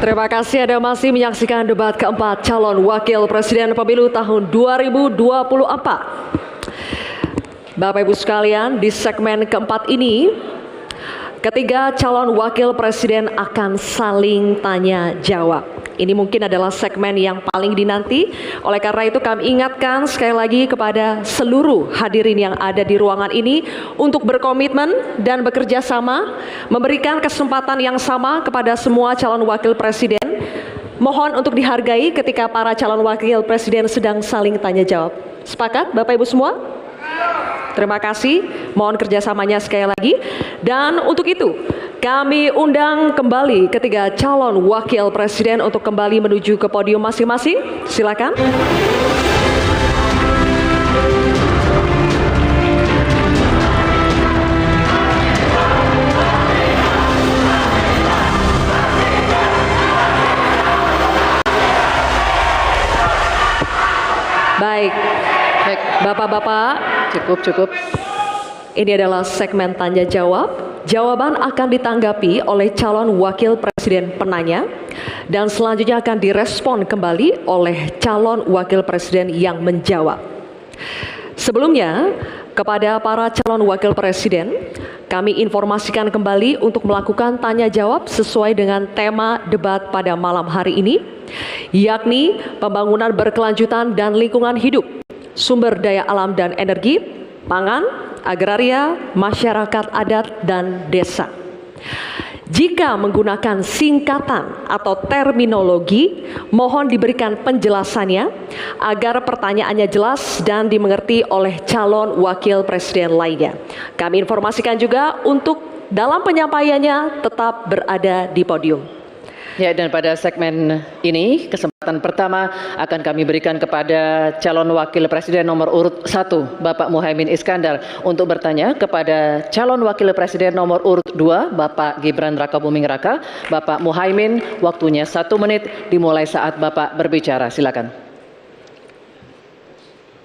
Terima kasih Anda masih menyaksikan debat keempat calon wakil presiden pemilu tahun 2024. Bapak Ibu sekalian, di segmen keempat ini, ketiga calon wakil presiden akan saling tanya jawab. Ini mungkin adalah segmen yang paling dinanti. Oleh karena itu kami ingatkan sekali lagi kepada seluruh hadirin yang ada di ruangan ini untuk berkomitmen dan bekerja sama, memberikan kesempatan yang sama kepada semua calon wakil presiden. Mohon untuk dihargai ketika para calon wakil presiden sedang saling tanya jawab. Sepakat Bapak Ibu semua? Terima kasih, mohon kerjasamanya sekali lagi. Dan untuk itu, kami undang kembali ketiga calon wakil presiden untuk kembali menuju ke podium masing-masing. Silakan. Baik, Bapak-bapak, cukup. Ini adalah segmen tanya jawab. Jawaban akan ditanggapi oleh calon wakil presiden penanya dan selanjutnya akan direspon kembali oleh calon wakil presiden yang menjawab. Sebelumnya, kepada para calon wakil presiden, kami informasikan kembali untuk melakukan tanya jawab sesuai dengan tema debat pada malam hari ini, yakni pembangunan berkelanjutan dan lingkungan hidup, sumber daya alam dan energi, pangan, agraria, masyarakat adat, dan desa. Jika menggunakan singkatan atau terminologi, mohon diberikan penjelasannya agar pertanyaannya jelas dan dimengerti oleh calon wakil presiden lainnya. Kami informasikan juga untuk dalam penyampaiannya tetap berada di podium. Ya, dan pada segmen ini, kesempatan pertama akan kami berikan kepada calon wakil presiden nomor urut 1, Bapak Muhaimin Iskandar, untuk bertanya kepada calon wakil presiden nomor urut 2, Bapak Gibran Rakabuming Raka. Bapak Muhaimin, waktunya 1 menit dimulai saat Bapak berbicara. Silakan.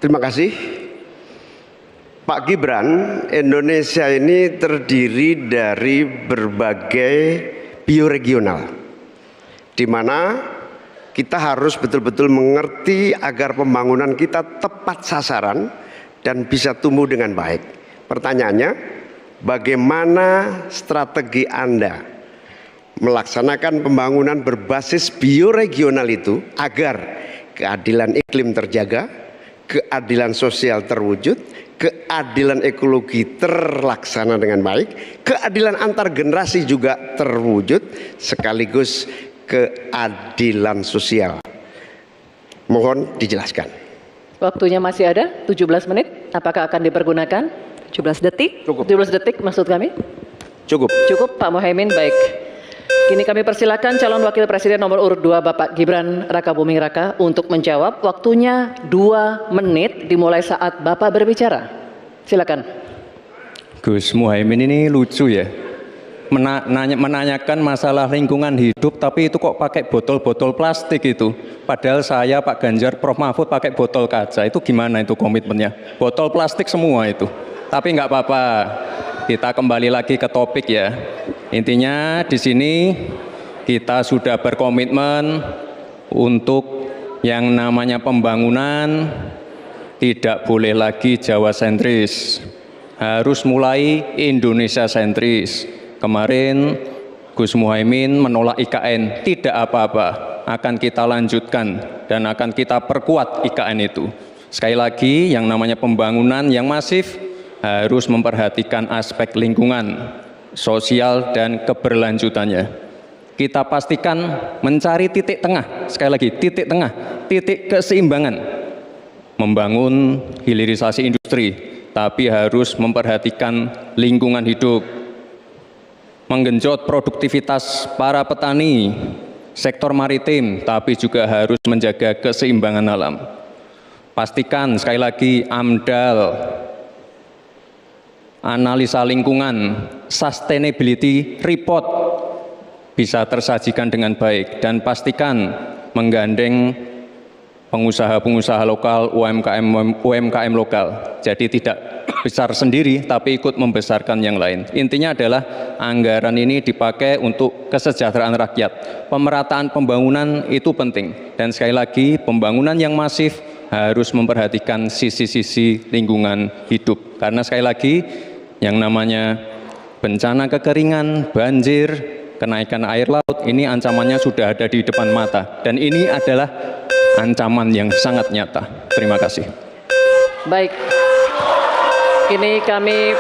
Terima kasih. Pak Gibran, Indonesia ini terdiri dari berbagai bioregional, di mana kita harus betul-betul mengerti agar pembangunan kita tepat sasaran dan bisa tumbuh dengan baik. Pertanyaannya, bagaimana strategi Anda melaksanakan pembangunan berbasis bioregional itu agar keadilan iklim terjaga, keadilan sosial terwujud, keadilan ekologi terlaksana dengan baik, keadilan antar generasi juga terwujud, sekaligus keadilan sosial. Mohon dijelaskan. Waktunya masih ada 17 menit. Apakah akan dipergunakan? 17 detik. Cukup. 17 detik maksud kami? Cukup. Cukup Pak Muhaimin, baik. Kini kami persilakan calon wakil presiden nomor urut 2 Bapak Gibran Rakabuming Raka untuk menjawab. Waktunya 2 menit dimulai saat Bapak berbicara. Silakan. Gus Muhaimin ini lucu ya. Menanyakan masalah lingkungan hidup, tapi itu kok pakai botol-botol plastik itu. Padahal saya, Pak Ganjar, Prof Mahfud pakai botol kaca. Itu gimana itu komitmennya? Botol plastik semua itu. Tapi nggak apa-apa. Kita kembali lagi ke topik ya. Intinya di sini kita sudah berkomitmen untuk yang namanya pembangunan tidak boleh lagi Jawa sentris. Harus mulai Indonesia sentris. Kemarin Gus Muhaimin menolak IKN, tidak apa-apa, akan kita lanjutkan dan akan kita perkuat IKN itu. Sekali lagi, yang namanya pembangunan yang masif harus memperhatikan aspek lingkungan, sosial, dan keberlanjutannya. Kita pastikan mencari titik tengah, sekali lagi titik tengah, titik keseimbangan. Membangun hilirisasi industri, tapi harus memperhatikan lingkungan hidup. Menggenjot produktivitas para petani, sektor maritim, tapi juga harus menjaga keseimbangan alam. Pastikan sekali lagi AMDAL, analisa lingkungan, sustainability report bisa tersajikan dengan baik, dan pastikan menggandeng pengusaha-pengusaha lokal, UMKM lokal. Jadi tidak besar sendiri, tapi ikut membesarkan yang lain. Intinya adalah anggaran ini dipakai untuk kesejahteraan rakyat. Pemerataan pembangunan itu penting. Dan sekali lagi, pembangunan yang masif harus memperhatikan sisi-sisi lingkungan hidup. Karena sekali lagi, yang namanya bencana kekeringan, banjir, kenaikan air laut, ini ancamannya sudah ada di depan mata. Dan ini adalah ancaman yang sangat nyata. Terima kasih. Baik, ini kami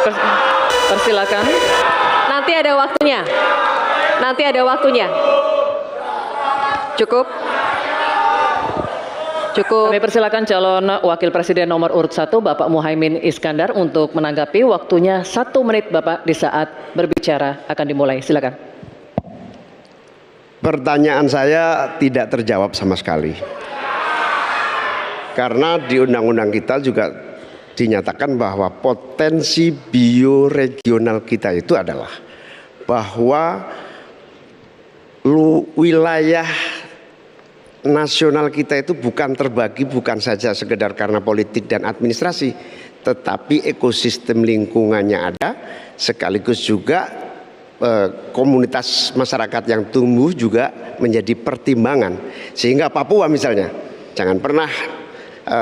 persilakan. Nanti ada waktunya. Nanti ada waktunya. Cukup. Cukup. Kami persilakan calon wakil presiden nomor urut 1 Bapak Muhaimin Iskandar untuk menanggapi. Waktunya 1 menit Bapak di saat berbicara akan dimulai. Silakan. Pertanyaan saya tidak terjawab sama sekali. Karena di undang-undang kita juga dinyatakan bahwa potensi bioregional kita itu adalah bahwa wilayah nasional kita itu bukan terbagi bukan saja sekedar karena politik dan administrasi, tetapi ekosistem lingkungannya ada, sekaligus juga komunitas masyarakat yang tumbuh juga menjadi pertimbangan. Sehingga Papua misalnya, jangan pernah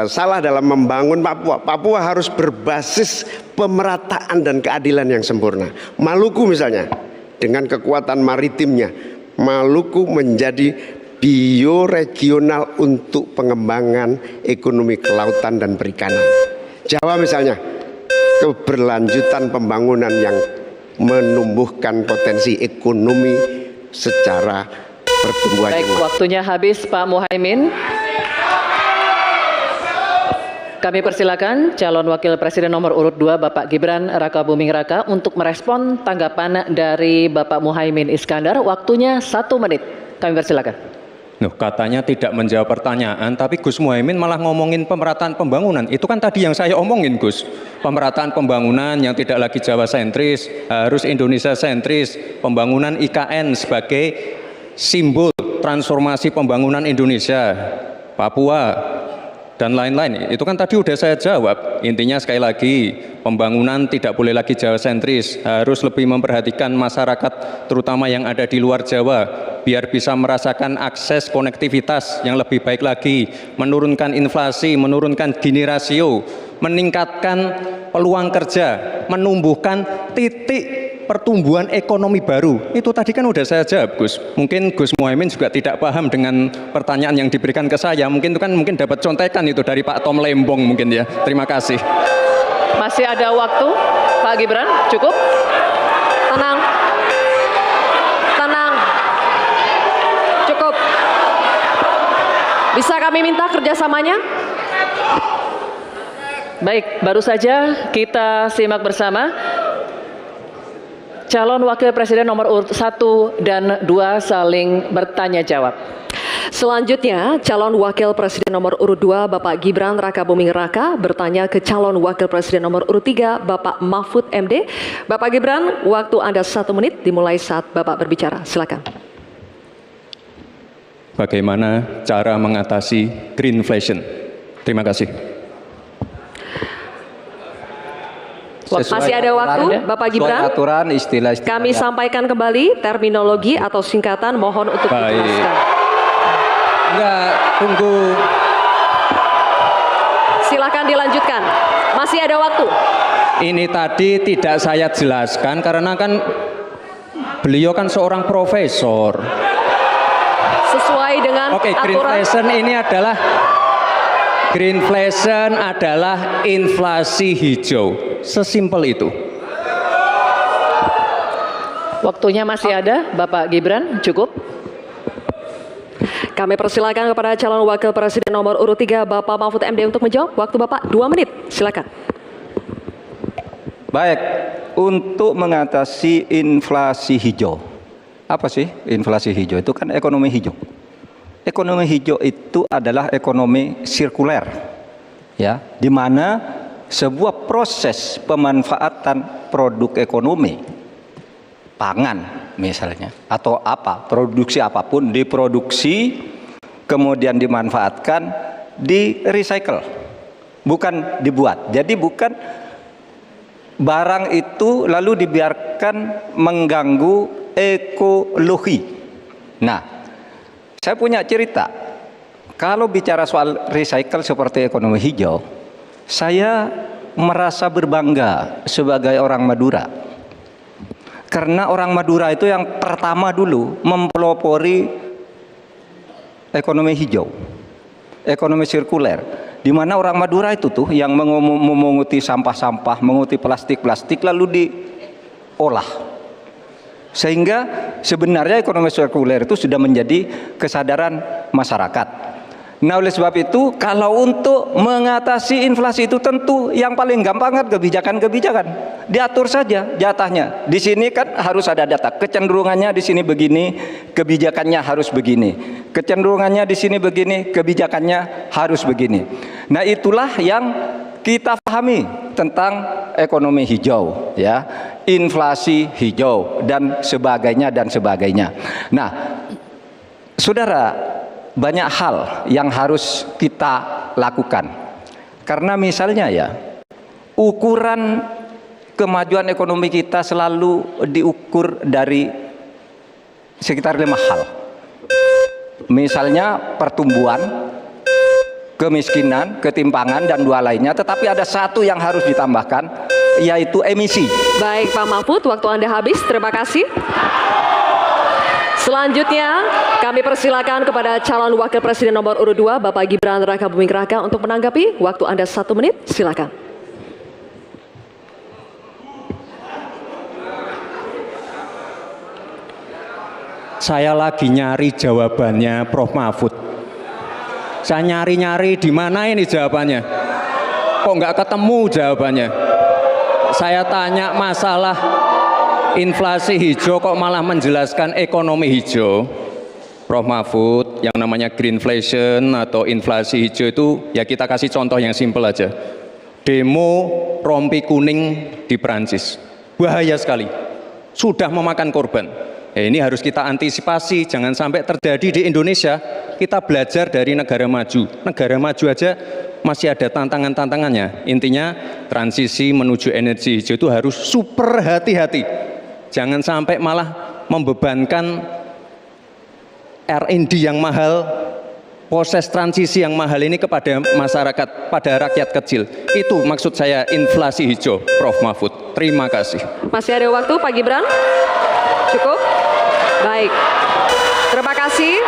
salah dalam membangun Papua. Papua harus berbasis pemerataan dan keadilan yang sempurna. Maluku misalnya, dengan kekuatan maritimnya, Maluku menjadi bioregional untuk pengembangan ekonomi kelautan dan perikanan. Jawa misalnya, keberlanjutan pembangunan yang menumbuhkan potensi ekonomi secara pertumbuhan. Baik, waktunya habis Pak Muhaimin. Kami persilakan calon wakil presiden nomor urut 2 Bapak Gibran Rakabuming Raka untuk merespon tanggapan dari Bapak Muhaimin Iskandar. Waktunya 1 menit. Kami persilakan. Loh, katanya tidak menjawab pertanyaan, tapi Gus Muhaimin malah ngomongin pemerataan pembangunan. Itu kan tadi yang saya omongin, Gus. Pemerataan pembangunan yang tidak lagi Jawa sentris, harus Indonesia sentris. Pembangunan IKN sebagai simbol transformasi pembangunan Indonesia, Papua, dan lain-lain. Itu kan tadi udah saya jawab. Intinya sekali lagi, pembangunan tidak boleh lagi Jawa sentris, harus lebih memperhatikan masyarakat terutama yang ada di luar Jawa, biar bisa merasakan akses konektivitas yang lebih baik lagi, menurunkan inflasi, menurunkan Gini rasio, meningkatkan peluang kerja, menumbuhkan titik pertumbuhan ekonomi baru. Itu tadi kan udah saya jawab, Gus. Mungkin Gus Muhaimin juga tidak paham dengan pertanyaan yang diberikan ke saya. Mungkin itu kan dapat contekan itu dari Pak Tom Lembong mungkin ya. Terima kasih. Masih ada waktu, Pak Gibran, cukup? Tenang. Tenang. Cukup. Bisa kami minta kerjasamanya? Baik, baru saja kita simak bersama calon wakil presiden nomor urut 1 dan 2 saling bertanya jawab. Selanjutnya, calon wakil presiden nomor urut 2 Bapak Gibran Rakabuming Raka bertanya ke calon wakil presiden nomor urut 3 Bapak Mahfud MD. Bapak Gibran, waktu Anda 1 menit dimulai saat Bapak berbicara. Silakan. Bagaimana cara mengatasi greenflation? Terima kasih. Masih ada waktu, Bapak Gibran. Aturan istilah. Kami sampaikan kembali terminologi atau singkatan, mohon untuk dijelaskan. Enggak, tunggu. Silakan dilanjutkan. Masih ada waktu. Ini tadi tidak saya jelaskan karena kan beliau kan seorang profesor. Sesuai dengan Oke, greenflation adalah inflasi hijau. Sesimpel itu. Waktunya masih ada, Bapak Gibran, cukup? Kami persilakan kepada calon wakil presiden nomor urut 3 Bapak Mahfud MD untuk menjawab. Waktu Bapak 2 menit. Silakan. Baik, untuk mengatasi inflasi hijau. Apa sih inflasi hijau? Itu kan ekonomi hijau. Ekonomi hijau itu adalah ekonomi sirkuler. Ya, di mana sebuah proses pemanfaatan produk ekonomi pangan misalnya atau produksi apapun diproduksi kemudian dimanfaatkan di recycle, bukan dibuat. Jadi bukan barang itu lalu dibiarkan mengganggu ekologi. Nah, saya punya cerita. Kalau bicara soal recycle seperti ekonomi hijau, saya merasa berbangga sebagai orang Madura. Karena orang Madura itu yang pertama dulu mempelopori ekonomi hijau, ekonomi sirkuler. Di mana orang Madura itu tuh yang memunguti sampah-sampah, menguti plastik-plastik lalu diolah. Sehingga sebenarnya ekonomi sirkuler itu sudah menjadi kesadaran masyarakat. Nah, oleh sebab itu kalau untuk mengatasi inflasi itu tentu yang paling gampang kan kebijakan-kebijakan. Diatur saja jatahnya. Di sini kan harus ada data. Kecenderungannya di sini begini, kebijakannya harus begini. Kecenderungannya di sini begini, kebijakannya harus begini. Nah, itulah yang kita pahami tentang ekonomi hijau, ya, inflasi hijau dan sebagainya dan sebagainya. Nah, saudara, banyak hal yang harus kita lakukan. Karena misalnya ya, ukuran kemajuan ekonomi kita selalu diukur dari sekitar 5 hal. Misalnya pertumbuhan, kemiskinan, ketimpangan, dan 2 lainnya. Tetapi ada 1 yang harus ditambahkan, yaitu emisi. Baik Pak Mahfud, waktu Anda habis. Terima kasih. Selanjutnya kami persilakan kepada calon wakil presiden nomor urut 2 Bapak Gibran Rakabuming Raka untuk menanggapi. Waktu Anda 1 menit, silakan. Saya lagi nyari jawabannya Prof. Mahfud. Saya nyari-nyari di mana ini jawabannya. Kok nggak ketemu jawabannya. Saya tanya masalah inflasi hijau kok malah menjelaskan ekonomi hijau. Prof. Mahfud, yang namanya greenflation atau inflasi hijau itu ya kita kasih contoh yang simpel aja. Demo rompi kuning di Perancis. Bahaya sekali. Sudah memakan korban. Ini harus kita antisipasi, jangan sampai terjadi di Indonesia. Kita belajar dari negara maju. Negara maju aja masih ada tantangan-tantangannya. Intinya transisi menuju energi hijau itu harus super hati-hati. Jangan sampai malah membebankan R&D yang mahal, proses transisi yang mahal ini kepada masyarakat, pada rakyat kecil. Itu maksud saya inflasi hijau, Prof. Mahfud. Terima kasih. Masih ada waktu Pak Gibran? Cukup? Baik. Terima kasih.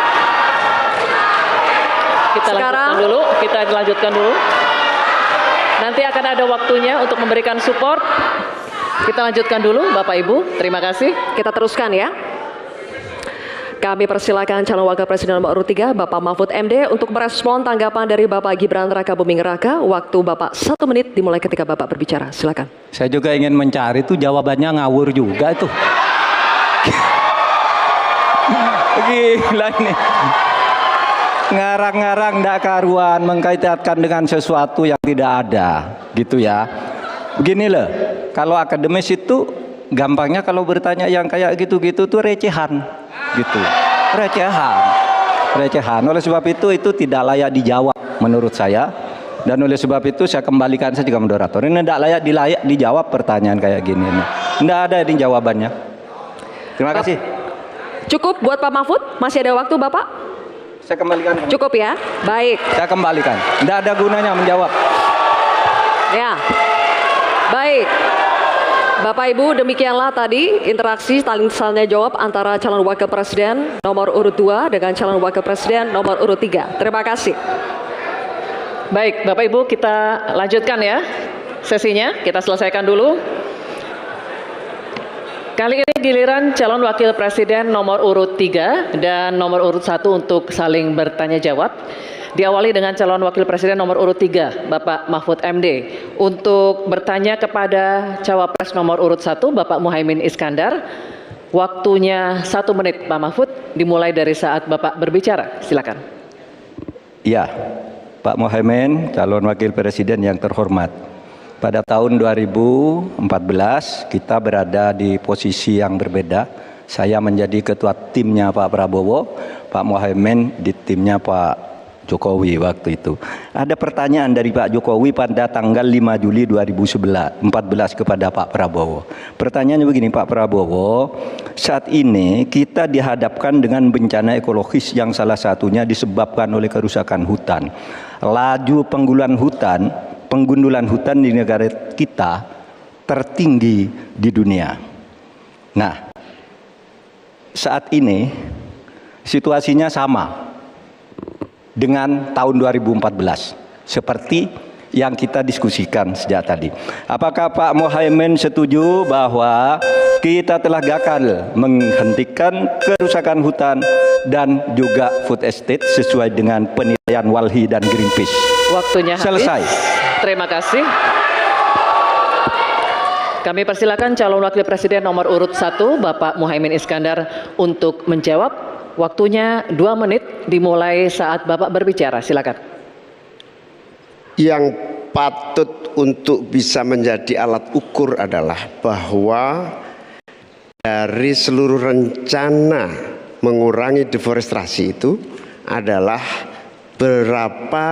Kita lanjutkan dulu. Nanti akan ada waktunya untuk memberikan support. Kita lanjutkan dulu Bapak Ibu. Terima kasih. Kita teruskan ya. Kami persilakan calon wakil presiden nomor urut 3 Bapak Mahfud MD untuk merespon tanggapan dari Bapak Gibran Rakabuming Raka. Waktu Bapak 1 menit dimulai ketika Bapak berbicara. Silakan. Saya juga ingin mencari itu jawabannya ngawur juga itu. Gila ini. Ngarang-ngarang ndak karuan, mengkaitkan dengan sesuatu yang tidak ada, gitu ya. Begini loh, kalau akademis itu gampangnya kalau bertanya yang kayak gitu-gitu tuh recehan, gitu. Recehan. Oleh sebab itu tidak layak dijawab menurut saya. Dan oleh sebab itu saya kembalikan saja ke moderator. Ini tidak layak dijawab pertanyaan kayak gini. Tidak ada ini jawabannya. Terima kasih. Cukup buat Pak Mahfud? Masih ada waktu Bapak? Saya kembalikan. Cukup ya? Baik. Saya kembalikan. Tidak ada gunanya menjawab. Ya. Baik. Bapak Ibu, demikianlah tadi interaksi tanya jawab antara calon wakil presiden nomor urut 2 dengan calon wakil presiden nomor urut 3. Terima kasih. Baik, Bapak Ibu, kita lanjutkan ya sesinya. Kita selesaikan dulu. Kali ini giliran calon wakil presiden nomor urut 3 dan nomor urut 1 untuk saling bertanya jawab. Diawali dengan calon wakil presiden nomor urut 3, Bapak Mahfud MD. Untuk bertanya kepada cawapres nomor urut 1, Bapak Muhaimin Iskandar. Waktunya 1 menit, Pak Mahfud, dimulai dari saat Bapak berbicara. Silakan. Ya, Pak Muhaimin, calon wakil presiden yang terhormat. Pada tahun 2014 kita berada di posisi yang berbeda. Saya menjadi ketua timnya Pak Prabowo, Pak Muhaimin di timnya Pak Jokowi waktu itu. Ada pertanyaan dari Pak Jokowi pada tanggal 5 Juli 2014 kepada Pak Prabowo. Pertanyaannya begini, Pak Prabowo, saat ini kita dihadapkan dengan bencana ekologis yang salah satunya disebabkan oleh kerusakan hutan. Laju penggundulan hutan di negara kita tertinggi di dunia. Nah, saat ini situasinya sama dengan tahun 2014 seperti yang kita diskusikan sejak tadi. Apakah Pak Muhaimin setuju bahwa kita telah gagal menghentikan kerusakan hutan dan juga food estate sesuai dengan penilaian Walhi dan Greenpeace? Waktunya habis. Selesai. Terima kasih. Kami persilakan calon wakil presiden nomor urut 1 Bapak Muhaimin Iskandar untuk menjawab. Waktunya 2 menit dimulai saat Bapak berbicara. Silakan. Yang patut untuk bisa menjadi alat ukur adalah bahwa dari seluruh rencana mengurangi deforestasi itu adalah berapa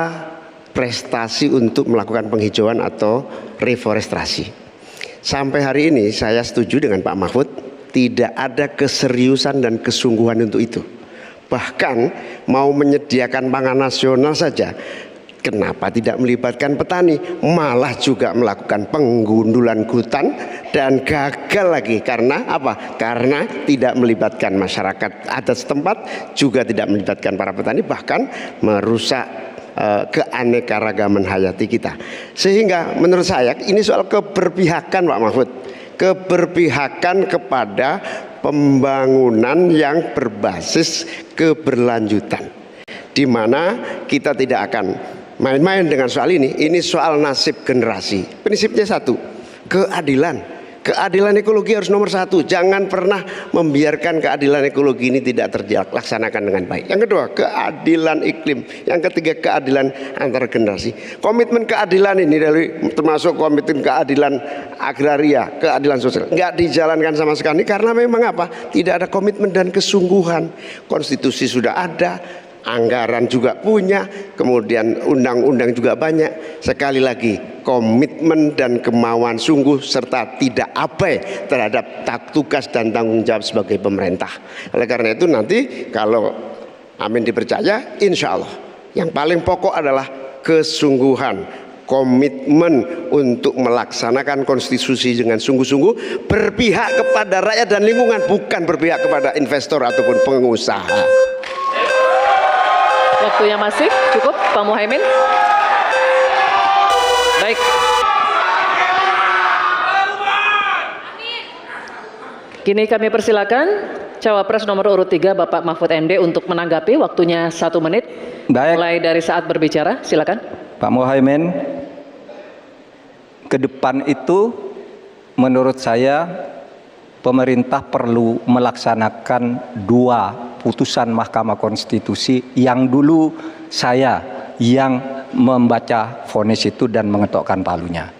prestasi untuk melakukan penghijauan atau reforestasi. Sampai hari ini saya setuju dengan Pak Mahfud, tidak ada keseriusan dan kesungguhan untuk itu. Bahkan mau menyediakan pangan nasional saja, kenapa tidak melibatkan petani, malah juga melakukan penggundulan hutan dan gagal lagi. Karena apa? Karena tidak melibatkan masyarakat adat setempat, juga tidak melibatkan para petani, bahkan merusak keanekaragaman hayati kita. Sehingga menurut saya ini soal keberpihakan, Pak Mahfud, keberpihakan kepada pembangunan yang berbasis keberlanjutan, di mana kita tidak akan main-main dengan soal ini. Ini soal nasib generasi. Prinsipnya satu, keadilan. Keadilan ekologi harus nomor 1. Jangan pernah membiarkan keadilan ekologi ini tidak terlaksanakan dengan baik. Yang kedua, keadilan iklim. Yang ketiga, keadilan antar generasi. Komitmen keadilan ini termasuk komitmen keadilan agraria, keadilan sosial, nggak dijalankan sama sekali karena memang apa? Tidak ada komitmen dan kesungguhan. Konstitusi sudah ada, anggaran juga punya, kemudian undang-undang juga banyak. Sekali lagi, komitmen dan kemauan sungguh serta tidak abai terhadap tugas dan tanggung jawab sebagai pemerintah. Oleh karena itu nanti kalau amin dipercaya, insya Allah yang paling pokok adalah kesungguhan, komitmen untuk melaksanakan konstitusi dengan sungguh-sungguh, berpihak kepada rakyat dan lingkungan, bukan berpihak kepada investor ataupun pengusaha. Waktunya masih cukup, Pak Muhaimin. Baik. Kini kami persilakan Cawapres nomor urut 3 Bapak Mahfud MD untuk menanggapi. Waktunya 1 menit. Baik. Mulai dari saat berbicara, silakan. Pak Muhaimin, ke depan itu menurut saya pemerintah perlu melaksanakan 2 putusan Mahkamah Konstitusi yang dulu saya yang membaca vonis itu dan mengetokkan palunya.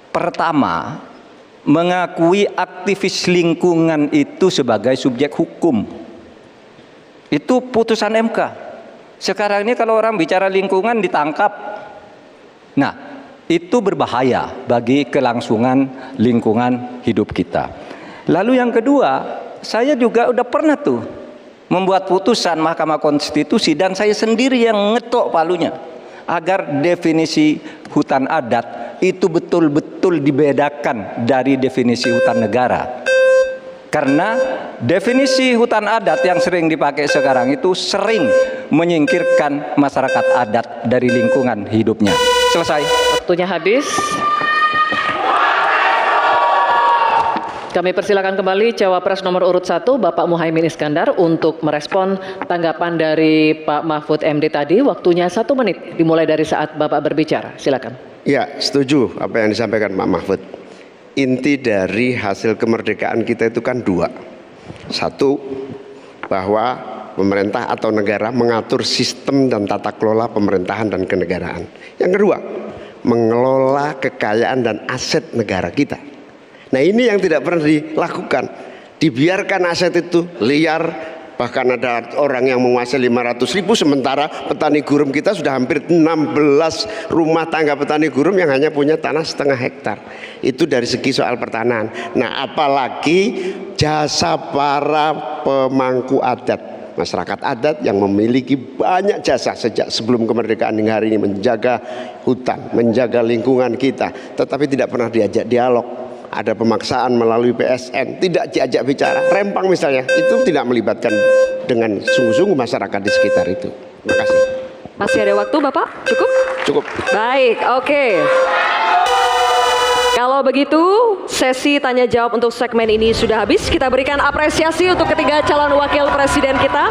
Pertama, mengakui aktivis lingkungan itu sebagai subjek hukum. Itu putusan MK. Sekarang ini kalau orang bicara lingkungan ditangkap. Nah, itu berbahaya bagi kelangsungan lingkungan hidup kita. Lalu yang kedua, saya juga udah pernah tuh membuat putusan Mahkamah Konstitusi dan saya sendiri yang ngetok palunya agar definisi hutan adat itu betul-betul dibedakan dari definisi hutan negara. Karena definisi hutan adat yang sering dipakai sekarang itu sering menyingkirkan masyarakat adat dari lingkungan hidupnya. Selesai. Waktunya habis. Kami persilakan kembali Cawapres nomor urut 1 Bapak Muhaimin Iskandar untuk merespon tanggapan dari Pak Mahfud MD tadi. Waktunya 1 menit dimulai dari saat Bapak berbicara. Silakan. Ya, setuju apa yang disampaikan Pak Mahfud. Inti dari hasil kemerdekaan kita itu kan 2. 1, bahwa pemerintah atau negara mengatur sistem dan tata kelola pemerintahan dan kenegaraan. Yang kedua, mengelola kekayaan dan aset negara kita. Nah, ini yang tidak pernah dilakukan. Dibiarkan aset itu liar, Bahkan ada orang yang menguasai 500.000, sementara petani gurem kita sudah hampir 16 rumah tangga petani gurem yang hanya punya tanah setengah hektar. Itu dari segi soal pertanahan. Nah, apalagi jasa para pemangku adat, masyarakat adat yang memiliki banyak jasa sejak sebelum kemerdekaan hingga hari ini, menjaga hutan, menjaga lingkungan kita, tetapi tidak pernah diajak dialog. Ada pemaksaan melalui PSN, tidak diajak bicara. Rempang misalnya, itu tidak melibatkan dengan sungguh-sungguh masyarakat di sekitar itu. Terima kasih. Masih ada waktu Bapak? Cukup? Cukup. Baik, oke. Kalau begitu, sesi tanya jawab untuk segmen ini sudah habis. Kita berikan apresiasi untuk ketiga calon wakil presiden kita.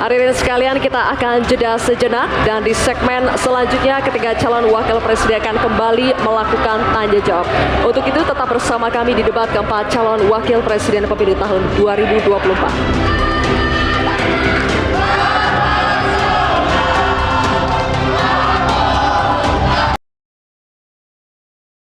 Hadirin sekalian, kita akan jeda sejenak dan di segmen selanjutnya ketiga calon wakil presiden akan kembali melakukan tanya jawab. Untuk itu tetap bersama kami di debat keempat calon wakil presiden pemilu tahun 2024.